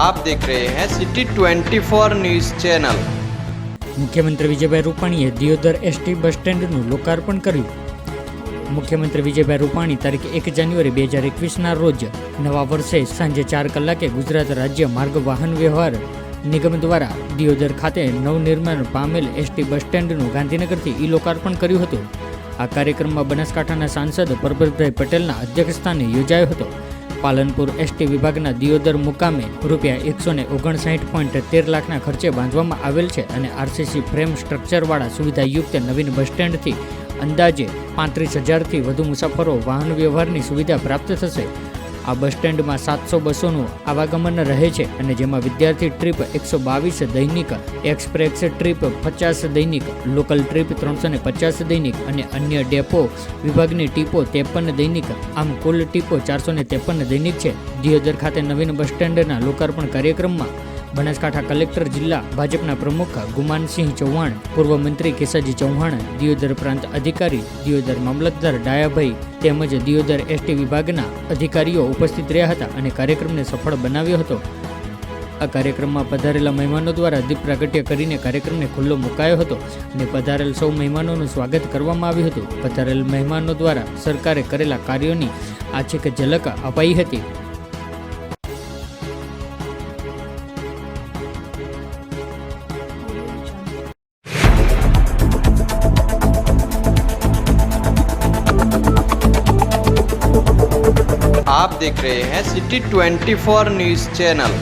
आप देख रहे हैं सिटी 24 न्यूज़ चैनल। मुख्यमंत्री विजयभाई रूपाણીએ દિયોદર એસટી બસ સ્ટેન્ડનું લોકાર્પણ કર્યું। મુખ્યમંત્રી વિજયભાઈ રૂપાણી તારીખ 1 જાન્યુઆરી 2021ના રોજ નવા વર્ષે સાંજે 4 કલાકે ગુજરાત રાજ્ય માર્ગ વાહન વ્યવહાર નિગમ દ્વારા દિયોદર ખાતે નવનિર્માણ પામેલ એસટી બસ સ્ટેન્ડનું ગાંધીનગરથી ઈ લોકાર્પણ કર્યું હતું। આ કાર્યક્રમમાં બનાસકાંઠાના સાંસદ પરબતભાઈ પટેલના અધ્યક્ષસ્થાને યોજાયો હતો। પાલનપુર એસટી વિભાગના દિયોદર મુકામે રૂપિયા 159.13 લાખના ખર્ચે બાંધવામાં આવેલ છે અને આરસીસી ફ્રેમ સ્ટ્રક્ચરવાળા સુવિધાયુક્ત નવીન બસ સ્ટેન્ડથી અંદાજે 35,000થી વધુ મુસાફરો વાહન વ્યવહારની સુવિધા પ્રાપ્ત થશે। આ બસ સ્ટેન્ડમાં 700 બસોનું આવાગમન રહે છે અને જેમાં વિદ્યાર્થી ટ્રીપ 122 દૈનિક, એક્સપ્રેસ ટ્રીપ 50 દૈનિક, લોકલ ટ્રીપ 350 દૈનિક અને અન્ય ડેપો વિભાગની ટીપો 53 દૈનિક, આમ કુલ ટીપો 453 દૈનિક છે। દિયોદર ખાતે નવીન બસ સ્ટેન્ડના લોકાર્પણ કાર્યક્રમમાં બનાસકાંઠા કલેક્ટર જિલ્લા ભાજપના પ્રમુખ ગુમાનસિંહ ચૌહાણ, પૂર્વ મંત્રી કેસાજી ચૌહાણ, દિયોદર પ્રાંત અધિકારી, દિયોદર મામલતદાર ડાયાભાઈ તેમજ દિયોદર એસટી વિભાગના અધિકારીઓ ઉપસ્થિત રહ્યા હતા અને કાર્યક્રમને સફળ બનાવ્યો હતો। આ કાર્યક્રમમાં પધારેલા મહેમાનો દ્વારા દીપ પ્રાગટ્ય કરીને કાર્યક્રમને ખુલ્લો મુકાયો હતો અને પધારેલ સૌ મહેમાનોનું સ્વાગત કરવામાં આવ્યું હતું। પધારેલ મહેમાનો દ્વારા સરકારે કરેલા કાર્યોની આછેક ઝલક અપાઈ હતી। आप देख रहे हैं सिटी 24 न्यूज़ चैनल।